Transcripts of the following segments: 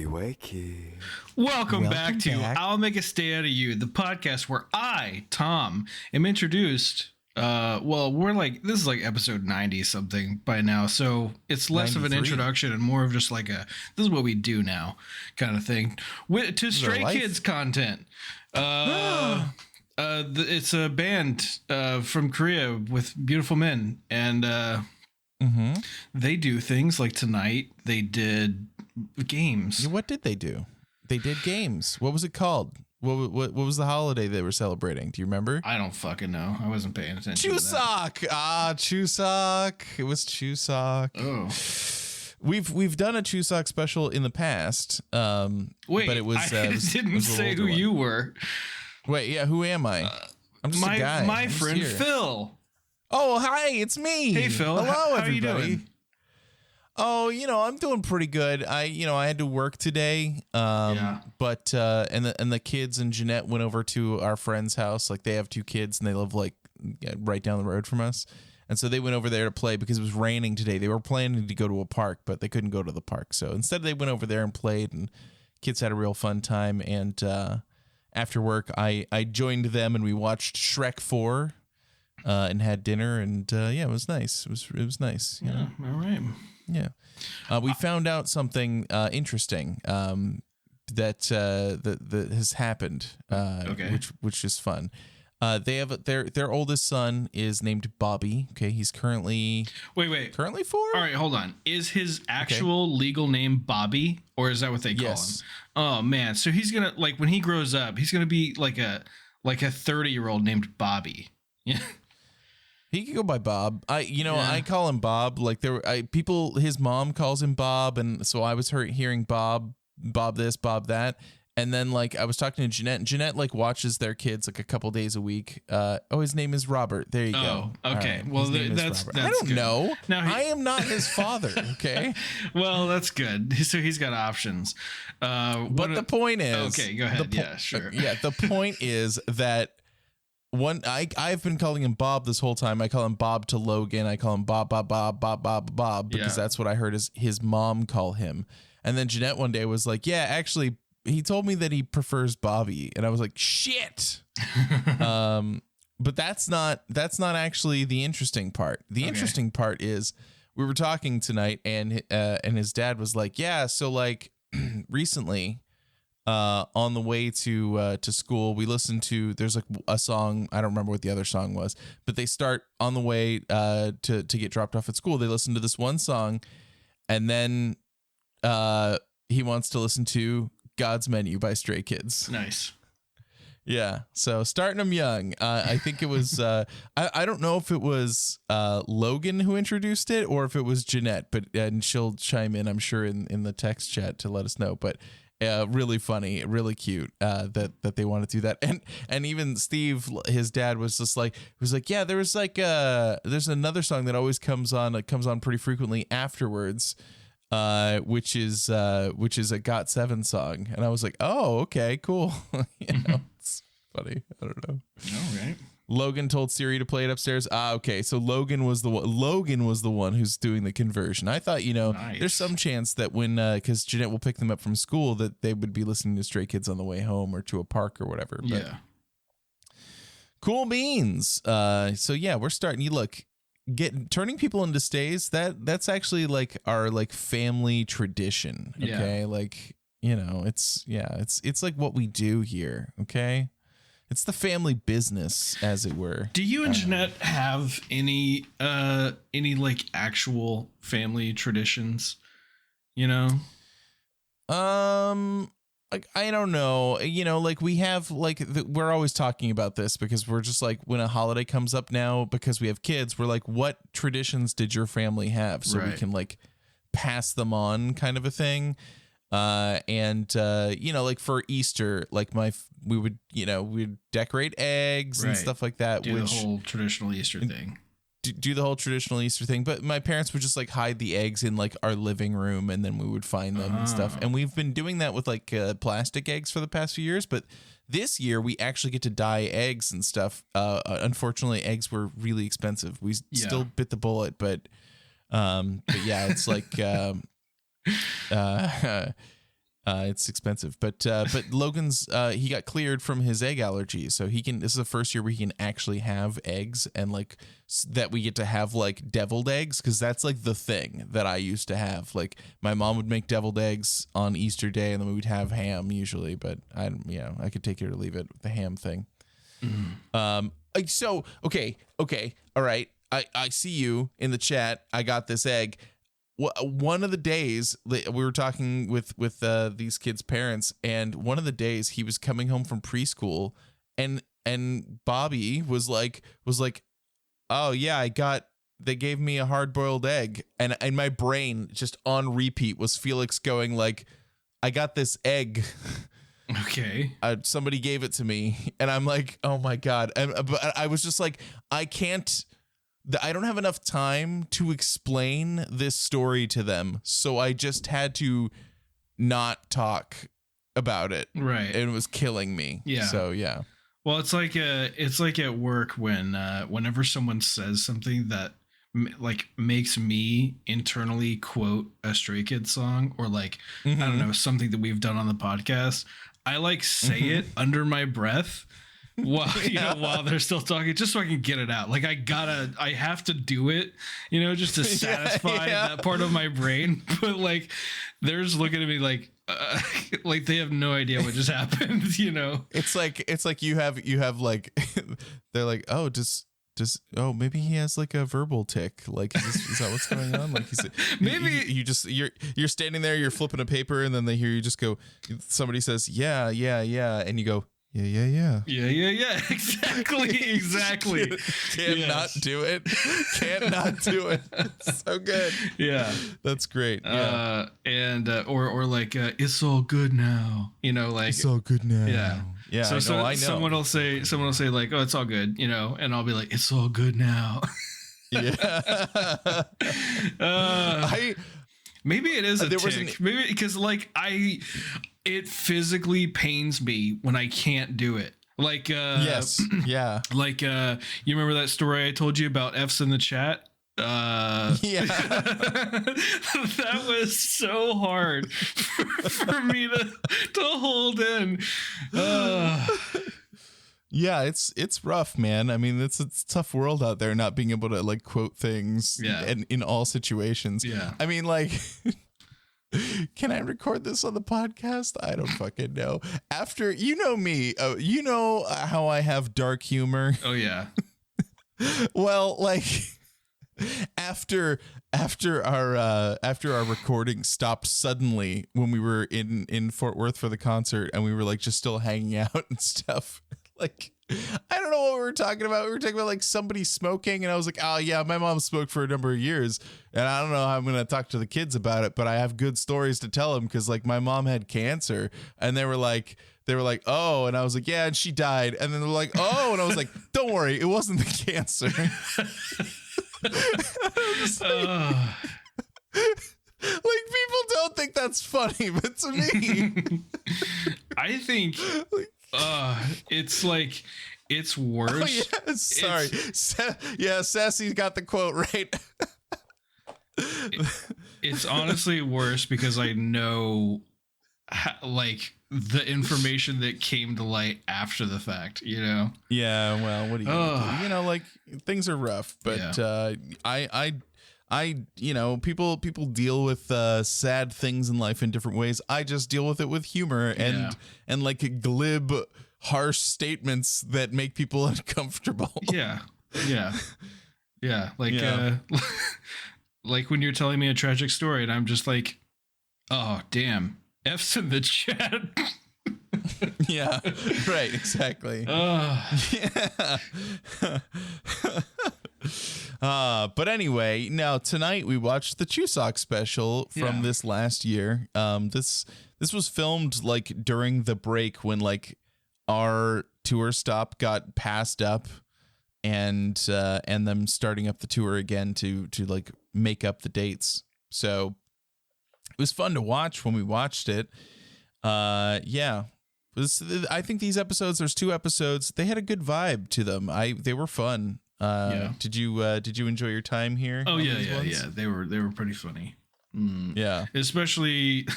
Wakey. Welcome back to I'll Make a Stay Out of You, the podcast where I, Tom, am introduced. We're like, this is like episode 90 something by now, so it's less 93. Of an introduction and more of just like this is what we do now kind of thing. To Stray Kids content. It's a band from Korea with beautiful men, and they do things like tonight they did games. What did they do? They did games. What was it called? What was the holiday they were celebrating? Do you remember? I don't fucking know. I wasn't paying attention. Chuseok. Chuseok. It was Chuseok. Oh. We've done a Chuseok special in the past. Wait, but it was I didn't say who you were. Wait, yeah, who am I? I'm just a guy. My friend Phil. Oh, hi, it's me. Hey, Phil. Hello, everybody. How are you doing? Oh, I'm doing pretty good. I had to work today. But and the kids and Jeanette went over to our friend's house. Like, they have two kids and they live like right down the road from us. And so they went over there to play because it was raining today. They were planning to go to a park, but they couldn't go to the park. So instead they went over there and played, and kids had a real fun time. And after work, I joined them and we watched Shrek 4 and had dinner. And it was nice. It was nice. Yeah. All right. Yeah. We found out something interesting that has happened, which is fun. They have their oldest son is named Bobby. Okay, he's currently currently 4. All right, hold on. Is his actual legal name Bobby, or is that what they call him? Oh man, so he's gonna, like, when he grows up, he's gonna be like a 30-year-old named Bobby. Yeah. He could go by Bob. I call him Bob. Like, his mom calls him Bob, and so I was hearing Bob this, Bob that. And then, like, I was talking to Jeanette, and Jeanette, like, watches their kids, like, a couple days a week. His name is Robert. There you go. Okay. Right. Well, that's I don't good. know. Now I am not his father, okay? Well, that's good. So he's got options. But the point is... Okay, go ahead. Yeah, sure. The point is that I've been calling him Bob this whole time. I call him Bob to Logan. I call him Bob, because that's what I heard his mom call him. And then Jeanette one day was like, yeah, actually... he told me that he prefers Bobby, and I was like, shit. But that's not actually the interesting part. The interesting part is we were talking tonight, and his dad was like, yeah, so like recently on the way to school, we listened to, there's like a song, I don't remember what the other song was, but they start on the way to get dropped off at school. They listen to this one song, and then he wants to listen to God's Menu by Stray Kids. Nice. Yeah. So starting them young. I think it was, I don't know if it was Logan who introduced it or if it was Jeanette, and she'll chime in, I'm sure, in the text chat to let us know. But really funny, really cute that they want to do that. And even Steve, his dad, was just like, yeah, there's another song that always comes on pretty frequently afterwards. Which is a GOT7 song, and I was like, oh, okay, cool. It's funny. I don't know. All right. Logan told Siri to play it upstairs. Okay, so Logan was the one who's doing the conversion. I thought, nice. There's some chance that when because Jeanette will pick them up from school, that they would be listening to Stray Kids on the way home or to a park or whatever. But yeah. Cool beans. So yeah, we're starting. You look. Turning people into stays, that's actually like our like family tradition. Okay. Yeah. Like, it's like what we do here. Okay. It's the family business, as it were. Do you and Jeanette have any like actual family traditions? Like, I don't know, like we have like we're always talking about this because we're just like, when a holiday comes up now, because we have kids, we're like, what traditions did your family have? So we can like pass them on, kind of a thing. Like for Easter, like we'd decorate eggs and stuff like that. Do the whole traditional Easter thing. Do the whole traditional Easter thing, but my parents would just like hide the eggs in like our living room, and then we would find them and stuff. And we've been doing that with like plastic eggs for the past few years, but this year we actually get to dye eggs and stuff. Unfortunately, eggs were really expensive. We still bit the bullet, but yeah, it's like It's expensive, but Logan's he got cleared from his egg allergy, so he can. This is the first year where he can actually have eggs, and like that we get to have like deviled eggs, because that's like the thing that I used to have. Like my mom would make deviled eggs on Easter Day, and then we would have ham usually. But I could take it or leave it with the ham thing. So okay, all right. I see you in the chat. I got this egg. One of the days we were talking with these kids' parents, and one of the days he was coming home from preschool, and Bobby was like, oh yeah, they gave me a hard-boiled egg, and my brain just on repeat was Felix going like, I got this egg. Okay. Somebody gave it to me, and I'm like, oh my God. But I was just like, I don't have enough time to explain this story to them, so I just had to not talk about it. Right. It was killing me. Yeah. So yeah. Well, it's like at work when whenever someone says something that like makes me internally quote a Stray Kids song, or like I don't know, something that we've done on the podcast, I like say it under my breath. While they're still talking, just so I can get it out. Like I have to do it, just to satisfy that part of my brain. But like, they're just looking at me like they have no idea what just happened. It's like you have like, they're like, oh, maybe he has like a verbal tick. Like, is that what's going on? Like maybe you're standing there, you're flipping a paper, and then they hear you just go. Somebody says, yeah, and you go. Yeah. Exactly. Can't not do it. So good. Yeah, that's great. Yeah. Or like it's all good now. Like it's all good now. Yeah. So I know. Someone will say like, oh, it's all good. And I'll be like, it's all good now. Yeah. Maybe it is a tick. Maybe because like it physically pains me when I can't do it. Like yes, yeah. Like you remember that story I told you about F's in the chat? Yeah. That was so hard for me to hold in. Yeah, it's rough, man. I mean, it's a tough world out there, not being able to like quote things in all situations. Yeah. I mean, like, can I record this on the podcast? I don't fucking know. After, me, how I have dark humor. Oh yeah. Well, like after our recording stopped suddenly when we were in Fort Worth for the concert, and we were like just still hanging out and stuff. Like, I don't know what we were talking about. We were talking about like somebody smoking, and I was like, oh yeah, my mom smoked for a number of years, and I don't know how I'm going to talk to the kids about it, but I have good stories to tell them, because like my mom had cancer, and they were like, oh, and I was like, yeah, and she died, and then they were like, oh, and I was like, don't worry, it wasn't the cancer. Like, people don't think that's funny, but to me, I think it's like, it's worse. Oh, yeah, sorry. Sassy got the quote right. It's honestly worse because I know like the information that came to light after the fact, Yeah, well, what are you gonna do? Like, things are rough, but people deal with sad things in life in different ways. I just deal with it with humor and like glib, harsh statements that make people uncomfortable. Yeah. Like like when you're telling me a tragic story and I'm just like, oh damn, F's in the chat. Yeah, right, exactly. But anyway, now tonight we watched the Chuseok special from this last year. This was filmed like during the break when like our tour stop got passed up, and them starting up the tour again to like make up the dates. So it was fun to watch when we watched it. I think these episodes, there's 2 episodes, they had a good vibe to them. They were fun. Did you enjoy your time here? Oh yeah. They were pretty funny. Yeah, especially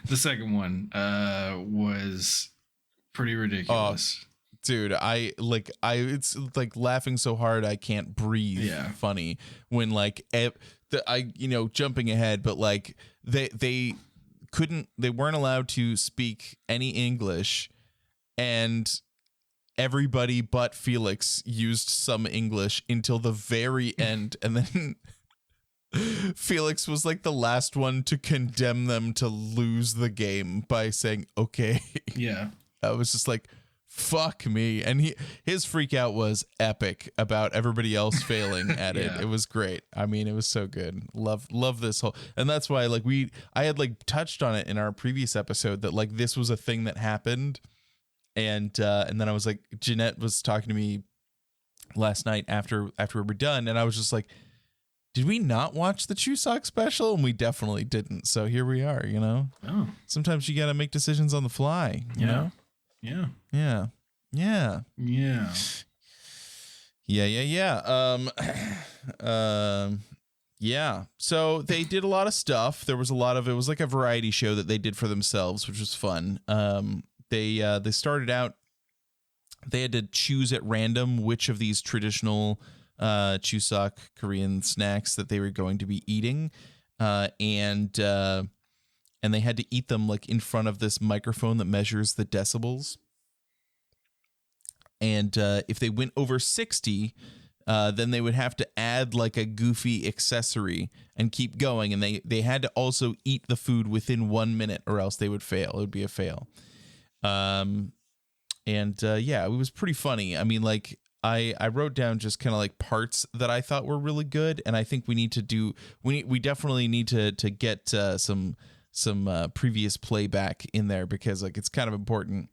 The second one was pretty ridiculous. Dude, it's like laughing so hard I can't breathe. Yeah. Funny when like jumping ahead, but like they weren't allowed to speak any English, and everybody but Felix used some English until the very end, and then Felix was like the last one to condemn them to lose the game by saying okay. Yeah. I was just like, fuck me. And his freak out was epic about everybody else failing at it. It was great. I mean, it was so good. Love this whole, and that's why like I had like touched on it in our previous episode that like this was a thing that happened. And then I was like, Jeanette was talking to me last night after we were done, and I was just like, did we not watch the Chuseok special? And we definitely didn't. So here we are, you know? Oh. Sometimes you got to make decisions on the fly, you know? Yeah. Yeah. Yeah. Yeah. Yeah. So they did a lot of stuff. There was it was like a variety show that they did for themselves, which was fun. They started out, they had to choose at random which of these traditional Chuseok Korean snacks that they were going to be eating. And they had to eat them like in front of this microphone that measures the decibels. And if they went over 60, then they would have to add like a goofy accessory and keep going. And they had to also eat the food within 1 minute or else they would fail. It would be a fail. It was pretty funny. I mean, like I wrote down just kind of like parts that I thought were really good. And I think we definitely need to get some previous playback in there because like it's kind of important.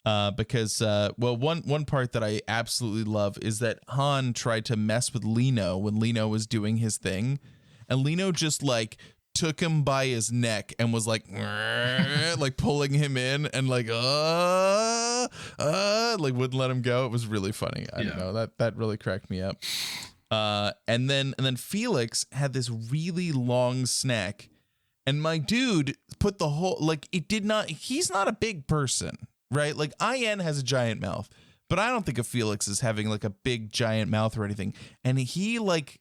One part that I absolutely love is that Han tried to mess with Lino when Lino was doing his thing, and Lino just like took him by his neck and was like like pulling him in and like like wouldn't let him go. It was really funny. I don't know, that really cracked me up. And then Felix had this really long snack, and my dude put the whole like he's not a big person. Right? Like IN has a giant mouth, but I don't think of Felix as having like a big giant mouth or anything. And he like,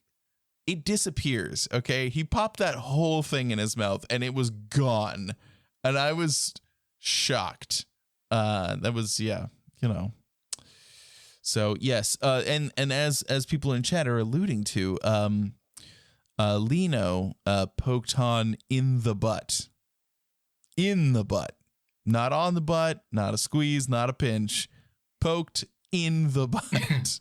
it disappears. Okay. He popped that whole thing in his mouth and it was gone. And I was shocked. That was, you know, so yes. And as people in chat are alluding to, Lino, poked Han in the butt. Not on the butt, not a squeeze, not a pinch. Poked in the butt.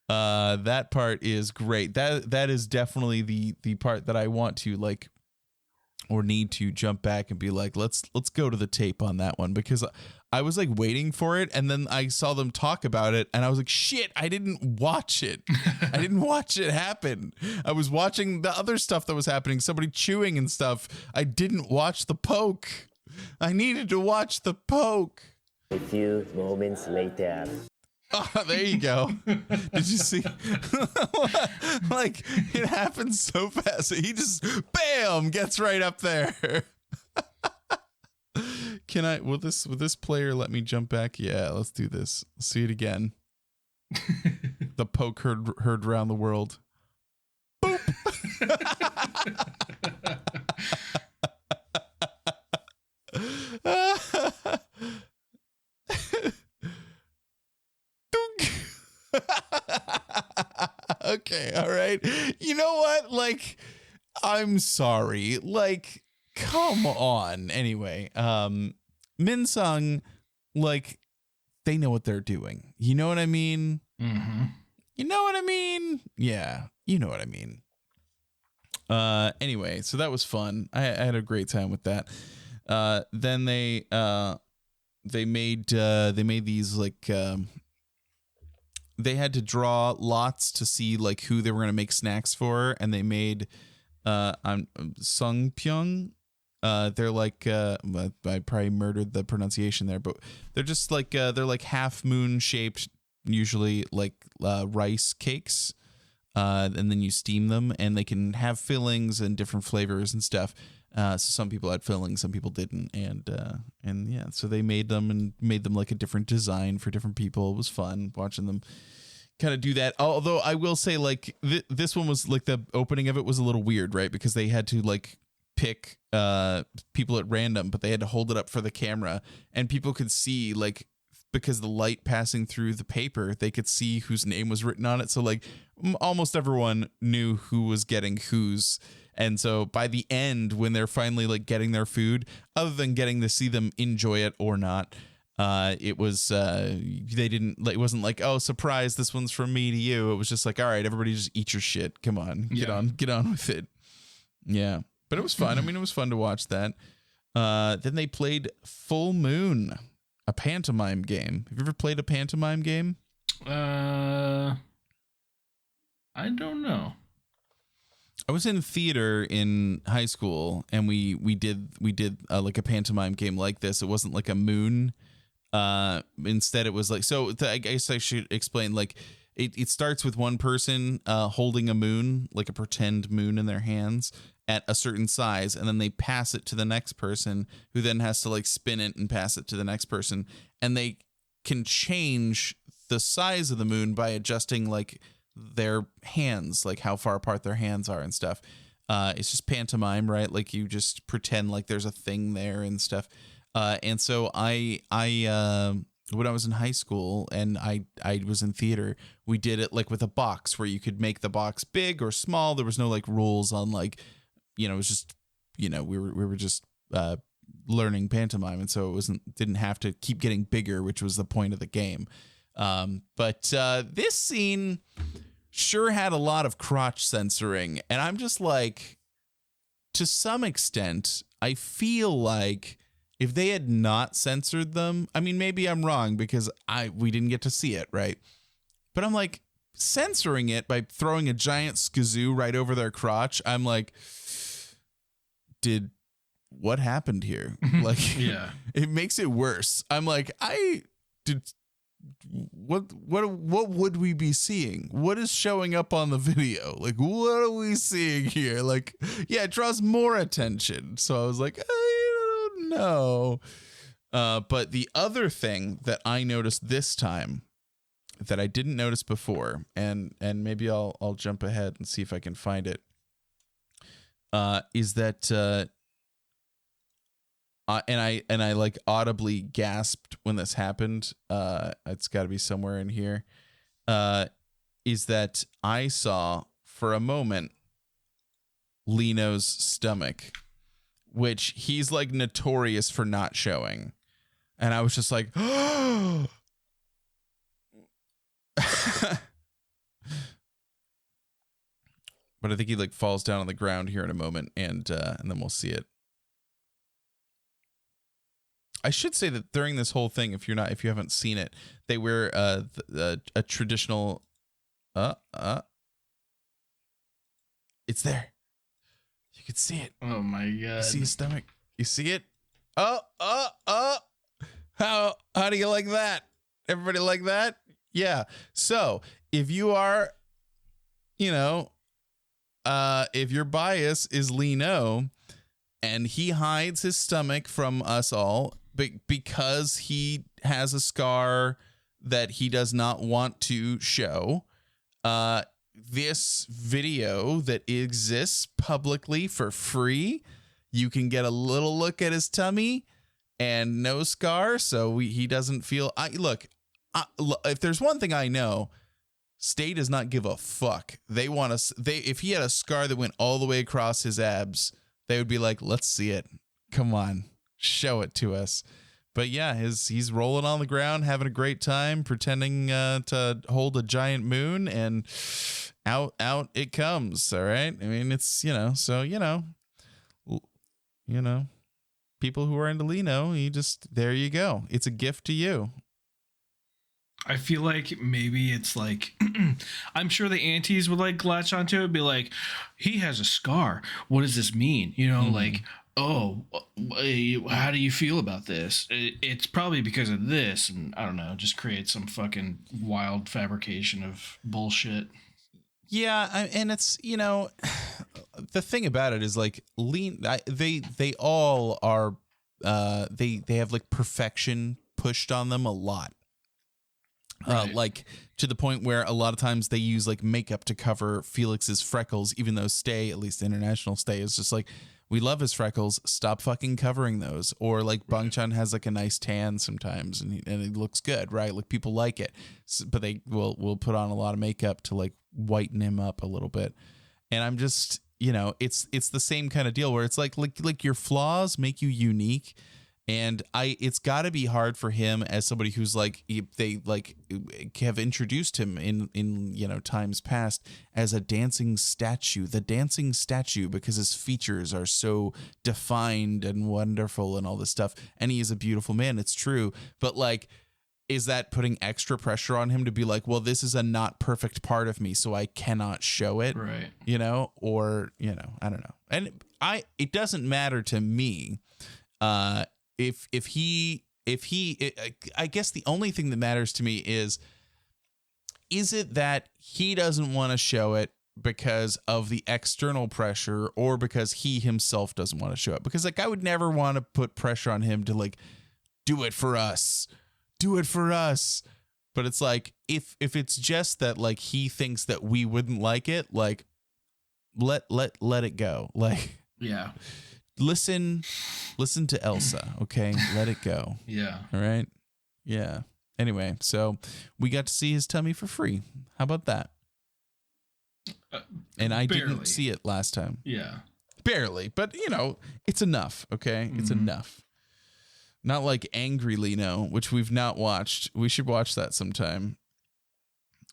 That part is great. That is definitely the part that I want to like or need to jump back and be like, let's go to the tape on that one, because I was like waiting for it, and then I saw them talk about it and I was like, shit, I didn't watch it. I didn't watch it happen. I was watching the other stuff that was happening, somebody chewing and stuff. I didn't watch the poke. I needed to watch the poke. A few moments later. Oh, there you go. Did you see? Like, it happens so fast. He just, bam, gets right up there. Will this player let me jump back? Yeah, let's do this. Let's see it again. The poke heard around the world. Boop. Okay, all right. You know what? Like, I'm sorry. Like, come on. Anyway, Minsung, like, they know what they're doing. You know what I mean? Mm-hmm. You know what I mean? Yeah, you know what I mean. Anyway, so that was fun. I had a great time with that. Then they made these like they had to draw lots to see like who they were going to make snacks for, and they made Sungpyeong. They're like I probably murdered the pronunciation there, but they're just like they're like half moon shaped, usually like rice cakes. and then you steam them, and they can have fillings and different flavors and stuff. So some people had fillings, some people didn't, and yeah, so they made them like a different design for different people. It was fun watching them kind of do that. Although I will say, like, this one was like, the opening of it was a little weird, right? Because they had to like pick people at random, but they had to hold it up for the camera, and people could see, like, because the light passing through the paper, they could see whose name was written on it. So like almost everyone knew who was getting whose. And so by the end, when they're finally like getting their food, other than getting to see them enjoy it or not, it was they didn't like, it wasn't like, oh, surprise, this one's from me to you. It was just like, all right, everybody just eat your shit. Come on, get on with it. Yeah, but it was fun. I mean, it was fun to watch that. Then they played Full Moon, a pantomime game. Have you ever played a pantomime game? I don't know. I was in theater in high school, and we did like a pantomime game like this. It wasn't like a moon. Instead, it was like, so I guess I should explain. Like, it starts with one person holding a moon, like a pretend moon in their hands at a certain size, and then they pass it to the next person, who then has to like spin it and pass it to the next person, and they can change the size of the moon by adjusting like their hands, like how far apart their hands are and stuff. It's just pantomime, right? Like, you just pretend like there's a thing there and stuff. And so I when I was in high school and I was in theater, we did it like with a box where you could make the box big or small. There was no like rules on like, it was just, we were just learning pantomime, and so it didn't have to keep getting bigger, which was the point of the game. But this scene sure had a lot of crotch censoring, and I'm just like, to some extent, I feel like if they had not censored them, I mean, maybe I'm wrong because we didn't get to see it, right? But I'm like, censoring it by throwing a giant skazoo right over their crotch, I'm like, what happened here? Like, yeah, it makes it worse. I'm like, what would we be seeing? What is showing up on the video? Like, what are we seeing here? Like, yeah, it draws more attention. So I was like, I don't know. But the other thing that I noticed this time that I didn't notice before, and maybe I'll jump ahead and see if I can find it, is that and I like audibly gasped when this happened. It's got to be somewhere in here. Is that I saw for a moment Lino's stomach, which he's like notorious for not showing, and I was just like, oh. But I think he like falls down on the ground here in a moment, and then we'll see it. I should say that during this whole thing, if you haven't seen it, they wear a traditional. It's there. You can see it. Oh my god! You see his stomach. You see it. Oh. How do you like that? Everybody like that? Yeah. So if you are, if your bias is Lino, and he hides his stomach from us all because he has a scar that he does not want to show, this video that exists publicly for free, you can get a little look at his tummy and no scar, so he doesn't feel. If there's one thing I know, Stay does not give a fuck. They want us. If he had a scar that went all the way across his abs, they would be like, let's see it. Come on, show it to us. But yeah, he's rolling on the ground, having a great time, pretending to hold a giant moon, and out it comes. All right. I mean, it's, people who are into Lino, there you go. It's a gift to you. I feel like maybe it's like, I'm sure the aunties would like latch onto it, be like, he has a scar. What does this mean? Like, oh, how do you feel about this? It's probably because of this. And I don't know, just create some fucking wild fabrication of bullshit. Yeah, and it's, the thing about it is like they all are they have like perfection pushed on them a lot. Right. Like to the point where a lot of times they use like makeup to cover Felix's freckles, even though Stay, at least international Stay, is just like, we love his freckles, stop fucking covering those. Or like Bangchan has like a nice tan sometimes and it looks good, right? Like people like it, but they will put on a lot of makeup to like whiten him up a little bit. And I'm just, it's the same kind of deal where it's like your flaws make you unique. And it's got to be hard for him as somebody who's like, they like have introduced him in times past as a dancing statue, because his features are so defined and wonderful and all this stuff. And he is a beautiful man. It's true. But like, is that putting extra pressure on him to be like, well, this is a not perfect part of me, so I cannot show it, right? Or, I don't know. And it doesn't matter to me. If he, I guess the only thing that matters to me is it that he doesn't want to show it because of the external pressure or because he himself doesn't want to show it? Because like, I would never want to put pressure on him to like, do it for us. But it's like, if it's just that like, he thinks that we wouldn't like it, like let it go. Like, yeah. Listen to Elsa, okay? Let it go. Yeah. All right? Yeah. Anyway, so we got to see his tummy for free. How about that? And I didn't see it last time. Yeah. Barely, but it's enough, okay? It's enough. Not like Angry Lino, which we've not watched. We should watch that sometime.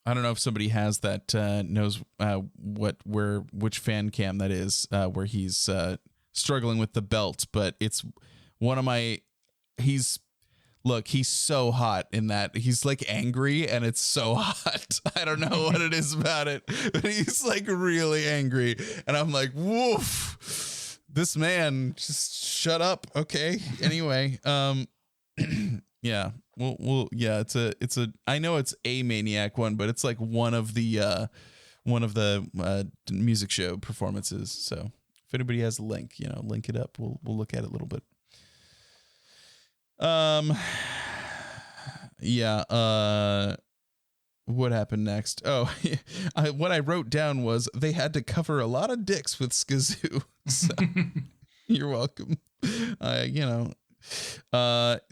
I don't know if somebody has that, knows which fan cam that is, where he's struggling with the belt, but it's one of my, he's so hot in that. He's like angry and it's so hot. I don't know what it is about it, but he's like really angry. And I'm like, woof, this man, just shut up. Okay. Anyway. Yeah. Yeah, it's a, I know it's a Maniac one, but it's like one of the music show performances. So if anybody has a link, link it up. We'll look at it a little bit. Yeah. What happened next? Oh, what I wrote down was they had to cover a lot of dicks with SKZ. So, you're welcome.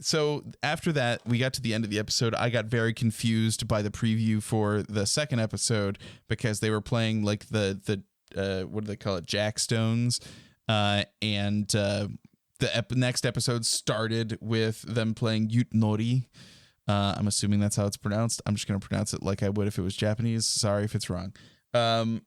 So after that, we got to the end of the episode. I got very confused by the preview for the second episode because they were playing like the what do they call it? Jackstones. And the next episode started with them playing Yutnori. I'm assuming that's how it's pronounced. I'm just going to pronounce it like I would if it was Japanese. Sorry if it's wrong. Yeah,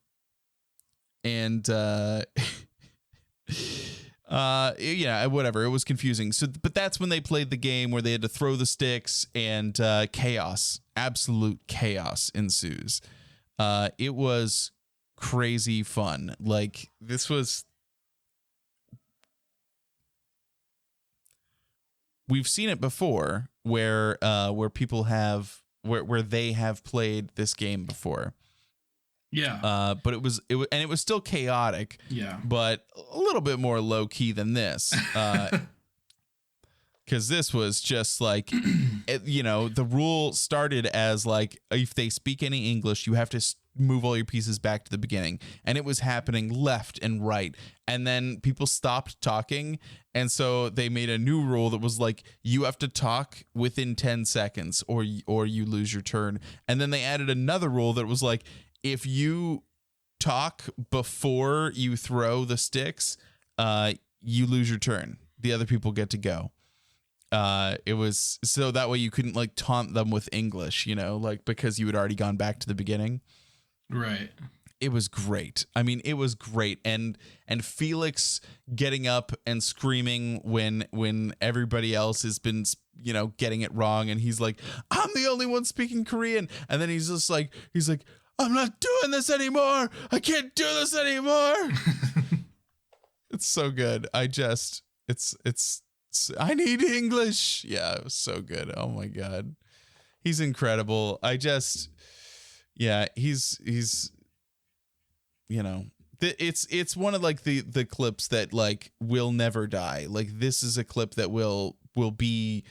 whatever. It was confusing. So, but that's when they played the game where they had to throw the sticks and chaos, absolute chaos ensues. It was crazy fun. Like this was, we've seen it before where people have, where they have played this game before. Yeah. But it was still chaotic. Yeah. But a little bit more low key than this. Because this was just like, the rule started as like, if they speak any English, you have to move all your pieces back to the beginning. And it was happening left and right. And then people stopped talking. And so they made a new rule that was like, you have to talk within 10 seconds or you lose your turn. And then they added another rule that was like, if you talk before you throw the sticks, you lose your turn. The other people get to go. It was so that way you couldn't like taunt them with English, like because you had already gone back to the beginning. Right. It was great. I mean, it was great. And Felix getting up and screaming when everybody else has been, getting it wrong. And he's like, I'm the only one speaking Korean. And then he's like, I'm not doing this anymore. I can't do this anymore. It's so good. I need English. Yeah, it was so good. Oh my God. He's incredible. He's you know, it's one of like the clips that like will never die. Like this is a clip that will be,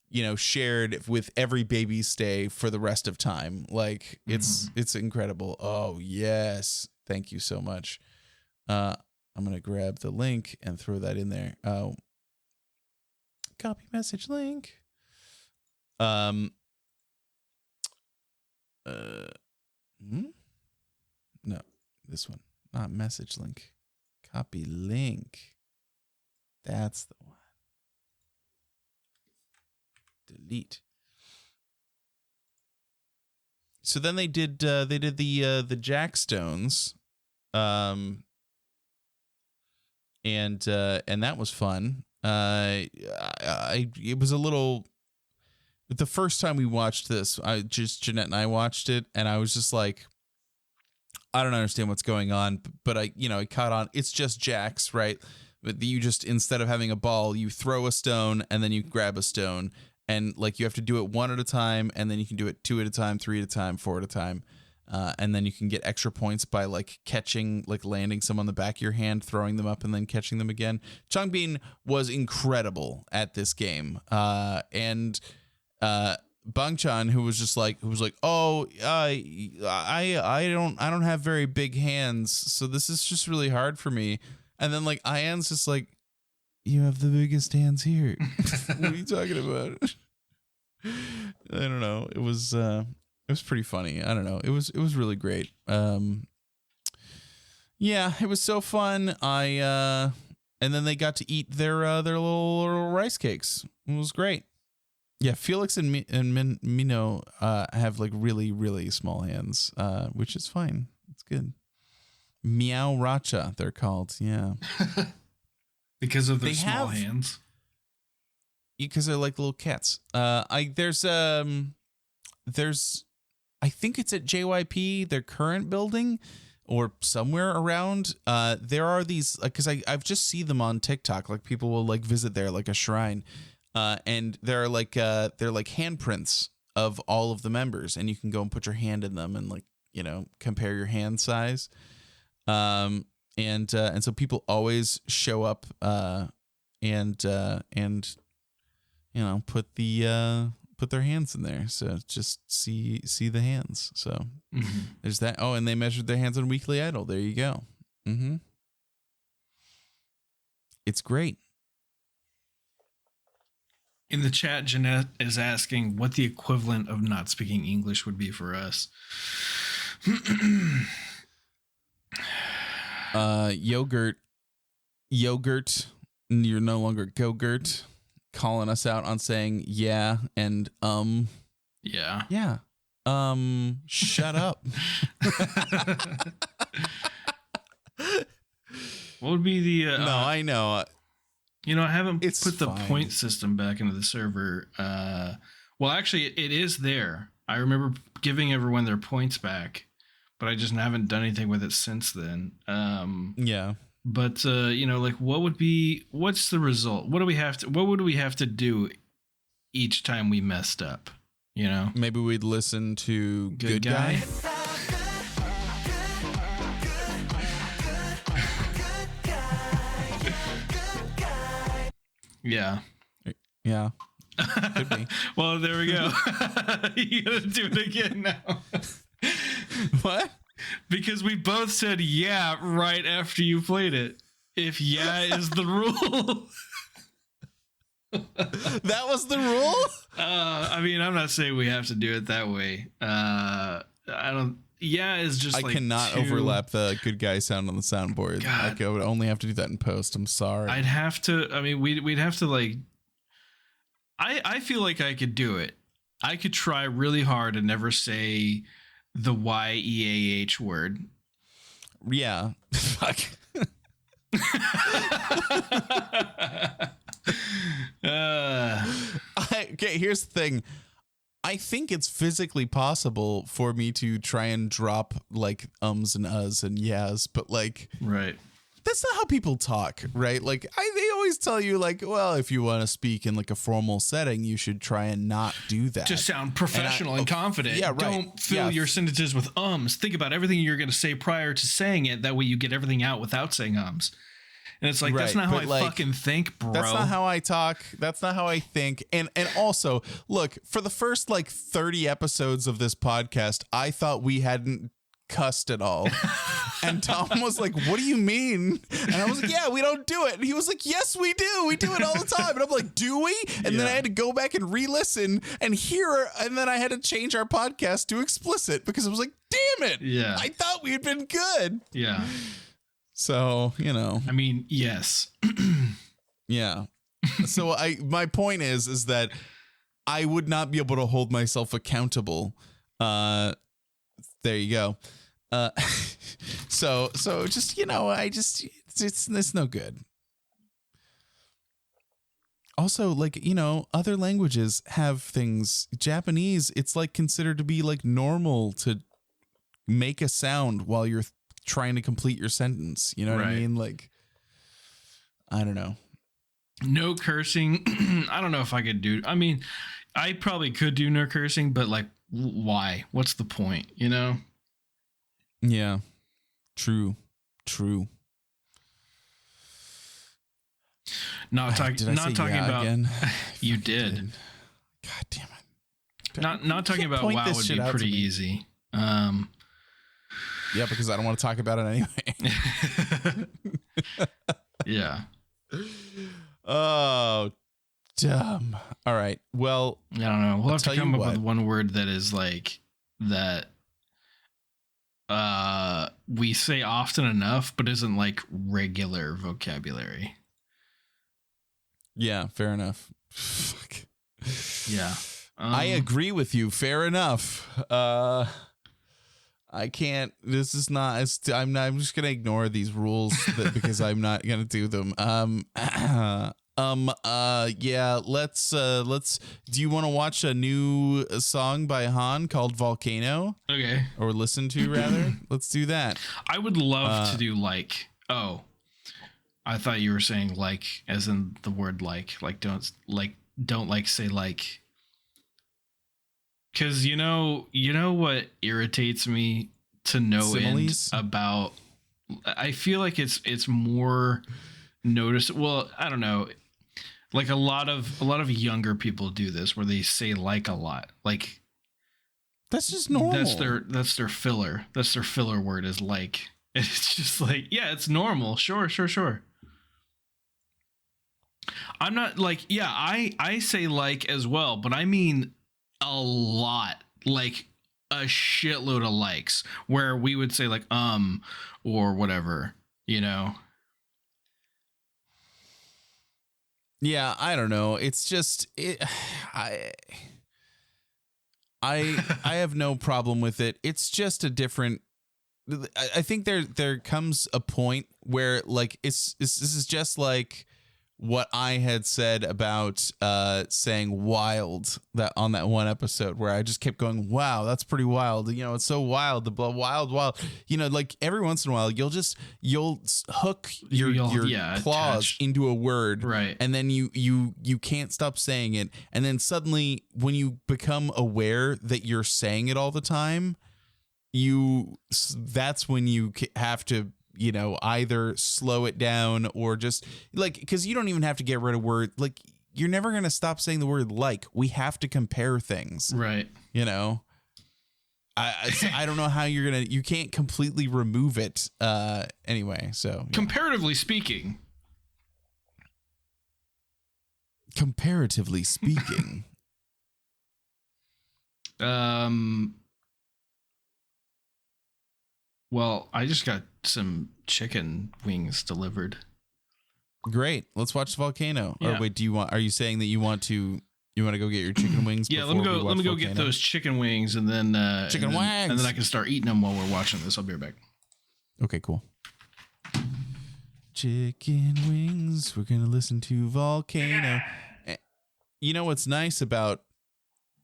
you know, shared with every baby stay for the rest of time. Like it's incredible. Oh yes, thank you so much. I'm gonna grab the link and throw that in there. Copy message link. No, this one, not message link. Copy link. That's the one. Delete. So then they did the Jackstones, and that was fun. It was a little. The first time we watched this, Jeanette and I watched it, and I was just like, I don't understand what's going on, but I caught on. It's just jacks, right? But you just, instead of having a ball, you throw a stone and then you grab a stone, and like you have to do it one at a time, and then you can do it 2 at a time, 3 at a time, 4 at a time, and then you can get extra points by like catching, like landing some on the back of your hand, throwing them up, and then catching them again. Changbin was incredible at this game, and Bangchan, who was like, oh, I don't have very big hands, so this is just really hard for me. And then like Ian's just like, you have the biggest hands here. What are you talking about? I don't know. It was pretty funny. I don't know. It was really great. Yeah, it was so fun. And then they got to eat their little rice cakes. It was great. Yeah, Felix and Mino have like really, really small hands, which is fine. It's good. Meow Racha, they're called. Yeah. Because of their small hands. Because they're like little cats. There's I think it's at JYP, their current building, or somewhere around. There are these, because I've just seen them on TikTok. Like people will like visit there like a shrine. And they're like handprints of all of the members, and you can go and put your hand in them and like, you know, compare your hand size. And so people always show up, and you know, put their hands in there. So just see the hands. So there's that. Oh, and they measured their hands on Weekly Idol. There you go. It's great. In the chat, Jeanette is asking what the equivalent of not speaking English would be for us. Yogurt. You're no longer Go-Gurt, calling us out on saying yeah and Yeah. Shut up. What would be the no, I know. You know, I haven't It's put the fine. point system back into the server. Well, actually, it is there. I remember giving everyone their points back, but I just haven't done anything with it since then. Yeah. But you know, like, what's the result? What would we have to do each time we messed up? You know, Maybe we'd listen to Good Guy. Yeah. Yeah. Could be. Well, there we go. You gotta do it again now. What? Because we both said yeah right after you played it. If yeah is the rule. That was the rule? I mean, I'm not saying we have to do it that way. I don't. Yeah, is just. I cannot overlap the Good Guy sound on the soundboard. God. I would only have to do that in post. I'm sorry. I'd have to. I mean, we'd have to like. I feel like I could do it. I could try really hard and never say the YEAH word. Yeah. Fuck. Okay, here's the thing. I think it's physically possible for me to try and drop like ums and uhs and yes, but like right. that's not how people talk, right? Like they always tell you like, well, if you want to speak in like a formal setting, you should try and not do that. Just sound professional and confident. Yeah, right. Don't fill your sentences with ums. Think about everything you're going to say prior to saying it. That way you get everything out without saying ums. And it's like, that's not how I fucking think, bro. That's not how I talk. That's not how I think. And also, look, for the first like 30 episodes of this podcast, I thought we hadn't cussed at all. And Tom was like, what do you mean? And I was like, yeah, we don't do it. And he was like, yes, we do. We do it all the time. And I'm like, do we? And then I had to go back and re-listen and hear. And then I had to change our podcast to explicit because I was like, damn it. Yeah. I thought we had been good. Yeah. So, I mean, yes. Yeah. So my point is that I would not be able to hold myself accountable. There you go. So just, it's no good. Also, like, other languages have things. Japanese, it's like considered to be like normal to make a sound while you're trying to complete your sentence. You know what I mean? Like, I don't know. No cursing. I don't know if I could do. I mean, I probably could do no cursing, but like, why? What's the point? Yeah. True. Not talking about again. You did. God damn it. Not talking about WoW would be pretty easy. Yeah, because I don't want to talk about it anyway. Yeah. Oh, dumb. All right. Well, I don't know. We'll have to come up with one word that is like that. We say often enough, but isn't like regular vocabulary. Yeah, fair enough. Fuck. Yeah. I agree with you. Fair enough. I can't. This is not. I'm just gonna ignore these rules because I'm not gonna do them. Yeah. Let's. Do you want to watch a new song by Han called Volcano? Okay. Or listen to rather. Let's do that. I would love to do like. Oh, I thought you were saying like, as in the word like don't say like. Because you know what irritates me to no end about. I feel like it's more noticeable. Well, I don't know. Like a lot of younger people do this where they say like a lot. Like that's just normal. That's their filler. That's their filler word is like. It's just like, yeah, it's normal. Sure. I'm not like, yeah, I say like as well, but I mean a lot, like a shitload of likes, where we would say like or whatever, Yeah, I don't know. It's just I have no problem with it. It's just a different. I think there comes a point where like this is just like what I had said about saying wild that on that one episode where I just kept going, wow, that's pretty wild. It's so wild, the wild. Like every once in a while you'll hook your claws attach into a word, right? And then you can't stop saying it. And then suddenly when you become aware that you're saying it all the time, that's when you have to either slow it down or just like, because you don't even have to get rid of word. Like you're never going to stop saying the word like. We have to compare things. Right. I don't know how you can't completely remove it. Anyway, so. Yeah. Comparatively speaking. Well, I just got some chicken wings delivered. Great. Let's watch Volcano. Yeah. Or wait, are you saying that you want to go get your chicken wings? Yeah, let me go get those chicken wings and then wings, and then I can start eating them while we're watching this. I'll be right back. Okay, cool. Chicken wings. We're gonna listen to Volcano. You know what's nice about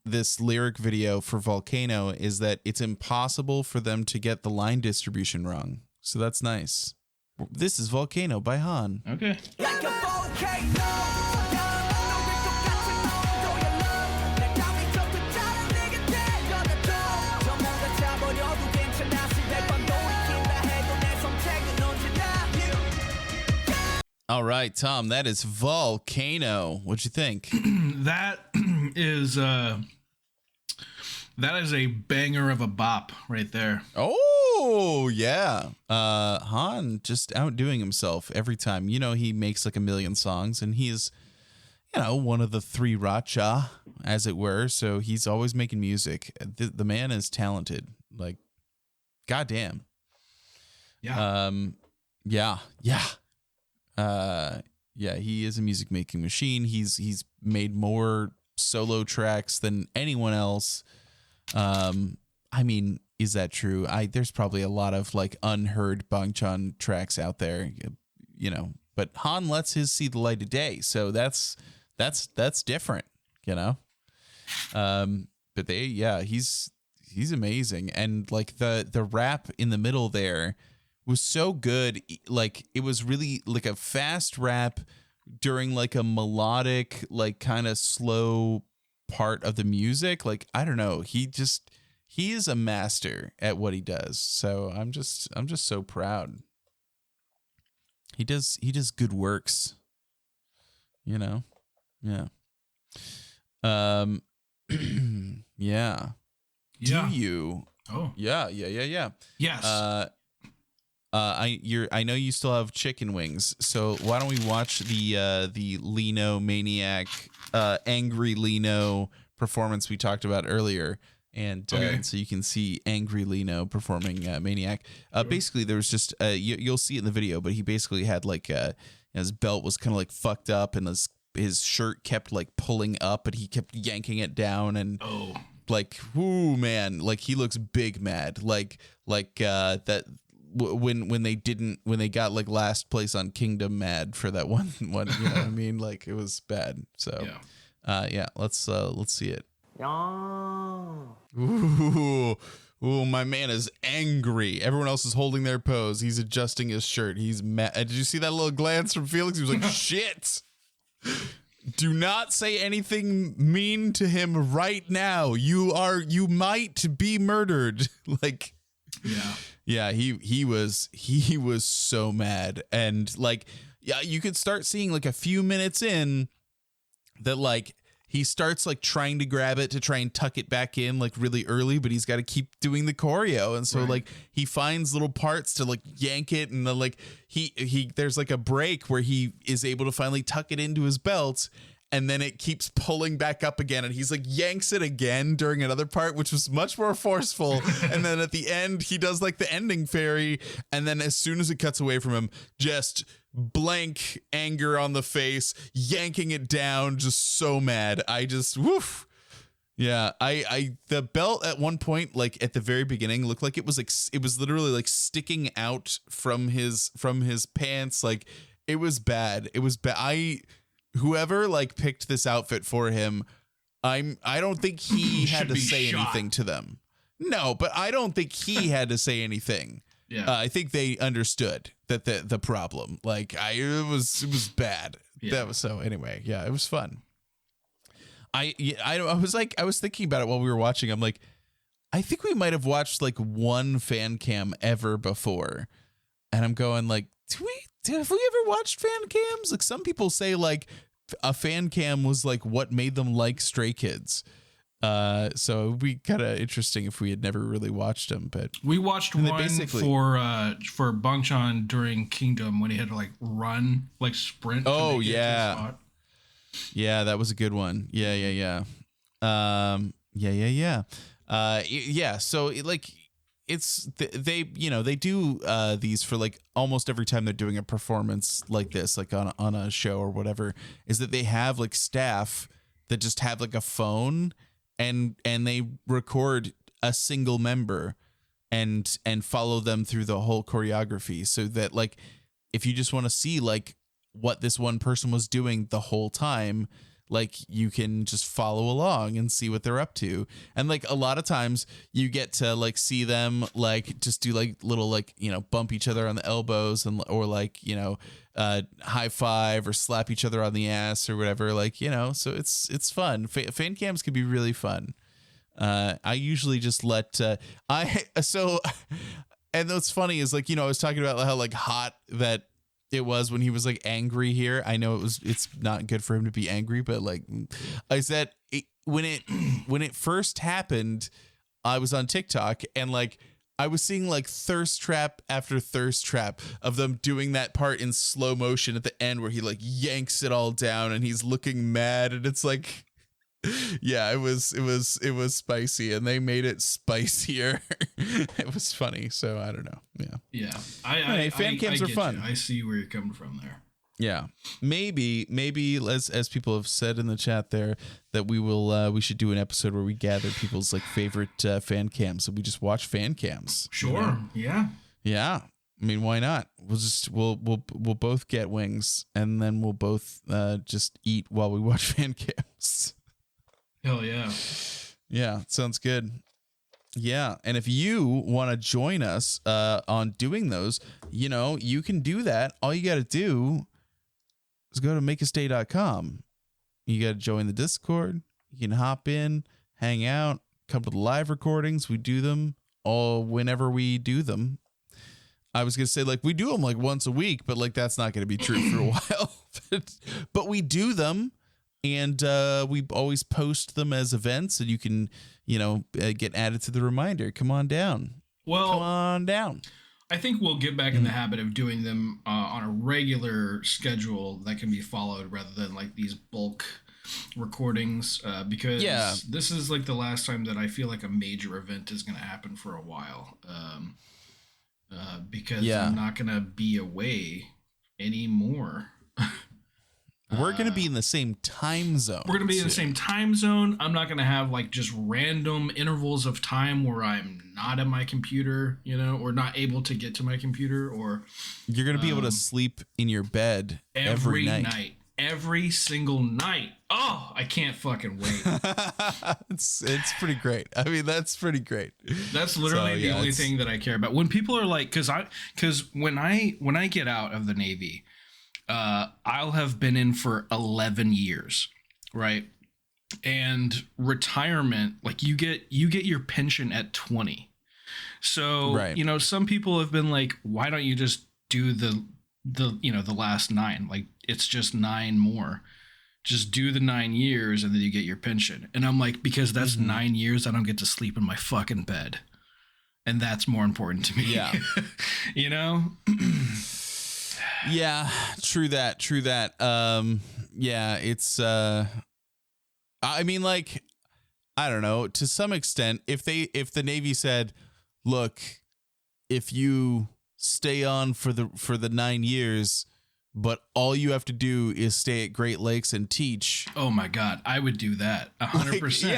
this lyric video for Volcano is that it's impossible for them to get the line distribution wrong. So that's nice. This is Volcano by Han. Okay. Like a volcano. All right, Tom, that is Volcano. What'd you think? That is a banger of a bop right there. Oh, yeah. Han just outdoing himself every time. You know, he makes like a million songs, and he's, you know, one of the three Racha, as it were. So he's always making music. The man is talented. Like, goddamn. Yeah. Yeah, he is a music making machine. He's made more solo tracks than anyone else. I mean, is that true? There's probably a lot of like unheard Bangchan tracks out there, you know, but Han lets his see the light of day. So that's different, you know? But he's amazing. And like the rap in the middle there was so good. Like it was really like a fast rap during like a melodic, like kind of slow part of the music. Like, I don't know. He is a master at what he does. So I'm just so proud. He does good works, you know? Yeah. Yeah. Yeah. Do you? Oh. Yeah. Yes. I know you still have chicken wings, so why don't we watch the Lino Maniac, Angry Lino performance we talked about earlier, and so you can see Angry Lino performing Maniac. Basically, there was just you'll see it in the video, but he basically had like his belt was kind of like fucked up, and his shirt kept like pulling up, but he kept yanking it down, and like, whoo, man, like he looks big mad, like that. When they got like last place on Kingdom mad for that one, you know what I mean? Like it was bad. So let's see it. Ooh, my man is angry. Everyone else is holding their pose. He's adjusting his shirt. He's mad. Did you see that little glance from Felix? He was like, shit. Do not say anything mean to him right now. You might be murdered. Like, yeah, he was so mad. And like, yeah, you could start seeing like a few minutes in that like he starts like trying to grab it to try and tuck it back in like really early, but he's got to keep doing the choreo. And so like he finds little parts to like yank it, and then like he there's like a break where he is able to finally tuck it into his belt, and then it keeps pulling back up again, and he's like yanks it again during another part, which was much more forceful. And then at the end, he does like the ending fairy, and then as soon as it cuts away from him, just blank anger on the face, yanking it down, just so mad. I just woof. Yeah, I the belt at one point, like at the very beginning, looked like it was literally like sticking out from his pants. Like it was bad. It was bad. Whoever like picked this outfit for him, I don't think he had to say anything to them. No, but I don't think he had to say anything. Yeah, I think they understood that the problem. Like it was bad. Yeah. That was so. Anyway, yeah, it was fun. I was thinking about it while we were watching. I'm like, I think we might have watched like one fan cam ever before, and I'm going like, have we ever watched fan cams? Like some people say like a fan cam was like what made them like Stray Kids. So it'd be kind of interesting if we had never really watched them, but we watched one for Bangchan during Kingdom when he had to like run, like sprint. Oh yeah. Yeah, that was a good one. Yeah. So it's they do these for like almost every time they're doing a performance like this, like on a show or whatever, is that they have like staff that just have like a phone and they record a single member and follow them through the whole choreography, so that like if you just want to see like what this one person was doing the whole time, like you can just follow along and see what they're up to. And like a lot of times you get to like see them like just do like little like, you know, bump each other on the elbows and or like, you know, high five or slap each other on the ass or whatever, like, you know, so it's fun. Fan cams can be really fun. I usually just let and what's funny is like, you know, I was talking about how like hot that it was when he was like angry here. I know it's not good for him to be angry, but like I said, when it first happened, I was on TikTok and like I was seeing like thirst trap after thirst trap of them doing that part in slow motion at the end where he like yanks it all down and he's looking mad, and it's like, yeah, it was spicy, and they made it spicier. It was funny, so I don't know. Yeah. Fan cams are fun. I see where you're coming from there. Yeah, maybe as people have said in the chat there that we should do an episode where we gather people's like favorite fan cams and we just watch fan cams. Sure. You know? Yeah. I mean, why not? We'll both get wings and then we'll both just eat while we watch fan cams. Hell yeah. Yeah, sounds good. Yeah, and if you want to join us on doing those, you know, you can do that. All you got to do is go to makeastay.com. You got to join the Discord. You can hop in, hang out, come to the live recordings. We do them all whenever we do them. I was going to say, like, we do them like once a week, but like that's not going to be true for a while. But we do them. And we always post them as events, and you can, you know, get added to the reminder. Come on down. Well, come on down. I think we'll get back in the habit of doing them on a regular schedule that can be followed rather than like these bulk recordings because this is like the last time that I feel like a major event is going to happen for a while because I'm not going to be away anymore. We're going to be in the same time zone. We're going to be in the same time zone. I'm not going to have like just random intervals of time where I'm not at my computer, you know, or not able to get to my computer, or you're going to be able to sleep in your bed every night. Every single night. Oh, I can't fucking wait. It's pretty great. I mean, that's pretty great. That's literally the only thing that I care about. When people are like, because when I get out of the Navy, I'll have been in for 11 years, right? And retirement, like you get your pension at 20. So, you know, some people have been like, why don't you just do the you know, the last 9? Like it's just 9 more. Just do the 9 years and then you get your pension. And I'm like, because that's 9 years I don't get to sleep in my fucking bed. And that's more important to me. Yeah. You know? Yeah, true that. Yeah, it's I mean, like, I don't know, to some extent, if the Navy said, look, if you stay on for the 9 years, but all you have to do is stay at Great Lakes and teach. Oh my God, I would do that 100%.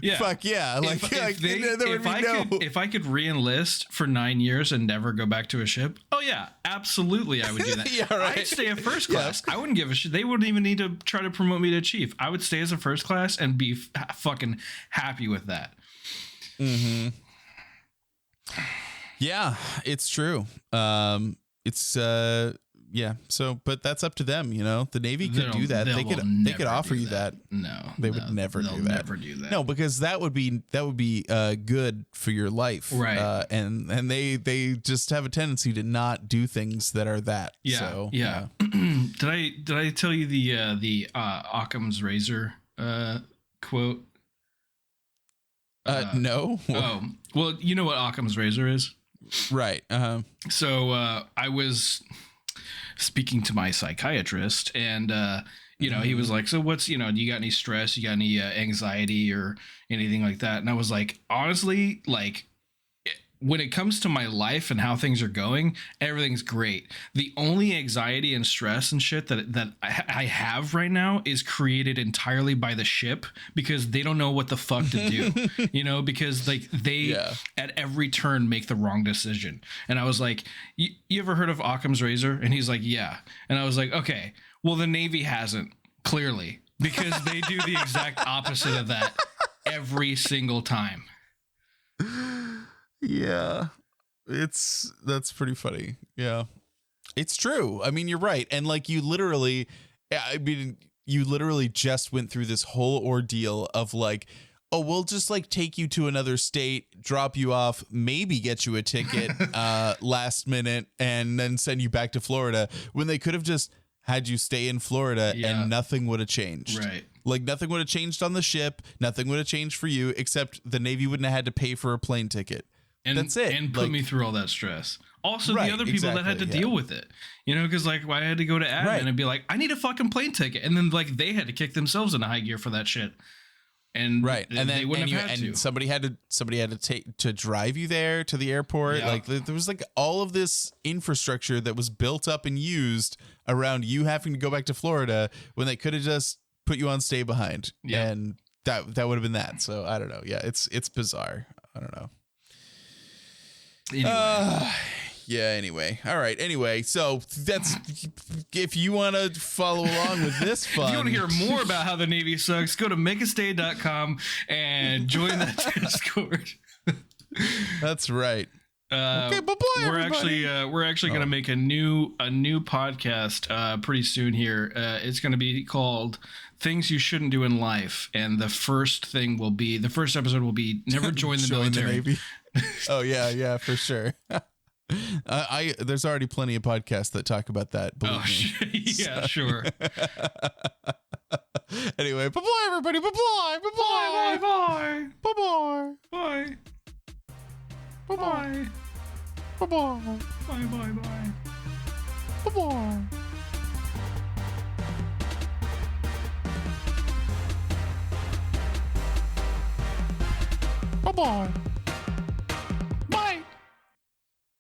Yeah. Fuck yeah. Like, if I could re-enlist for 9 years and never go back to a ship, oh yeah, absolutely I would do that. Yeah, right. I'd stay at first class. I wouldn't give a shit. They wouldn't even need to try to promote me to chief. I would stay as a first class and be fucking happy with that. Mm-hmm. Yeah, it's true. Yeah. So, but that's up to them. You know, the Navy could do that. They could offer you that. No, they would never do that. Never do that. No, because that would be good for your life. Right. And they just have a tendency to not do things that are that. Yeah. So, yeah. Did I tell you the Occam's razor quote? No. Oh, well, you know what Occam's razor is? Right. So I was speaking to my psychiatrist, and you know, he was like, so what's, you know, do you got any stress, you got any anxiety or anything like that? And I was like, honestly, like when it comes to my life and how things are going, everything's great. The only anxiety and stress and shit that I have right now is created entirely by the ship, because they don't know what the fuck to do, you know, because like they at every turn make the wrong decision. And I was like, you ever heard of Occam's razor? And he's like, yeah. And I was like, okay, well, the Navy hasn't, clearly. because they do the exact opposite of that every single time. Yeah, that's pretty funny. Yeah, it's true. I mean, you're right. And like you literally just went through this whole ordeal of like, oh, we'll just like take you to another state, drop you off, maybe get you a ticket last minute, and then send you back to Florida, when they could have just had you stay in Florida and nothing would have changed. Right. Like nothing would have changed on the ship. Nothing would have changed for you, except the Navy wouldn't have had to pay for a plane ticket. And that's it. And put me through all that stress. Also, Right, the other people that had to deal with it, you know, because like I had to go to admin and be like, I need a fucking plane ticket. And then like they had to kick themselves into high gear for that shit. And and then they wouldn't have had to. Somebody had to take to drive you there to the airport. Yeah. Like there was like all of this infrastructure that was built up and used around you having to go back to Florida when they could have just put you on stay behind. Yeah. And that would have been that. So I don't know. Yeah, it's bizarre. I don't know. Anyway. All right. Anyway, so that's, if you want to follow along with this fun. If you want to hear more about how the Navy sucks, go to makeastay.com and join that Discord. That's right. Okay, bye-bye, we're actually going to make a new podcast pretty soon here. It's going to be called Things You Shouldn't Do in Life, and the first episode will be never join the military. Navy. Oh yeah, for sure. There's already plenty of podcasts that talk about that. Believe me. Yeah, so. Sure. Anyway, bye-bye, everybody. Bye-bye. Bye-bye. Bye. Bye-bye. Bye. Bye-bye. Bye-bye. Bye. Bye. Bye. Bye-bye. Bye-bye.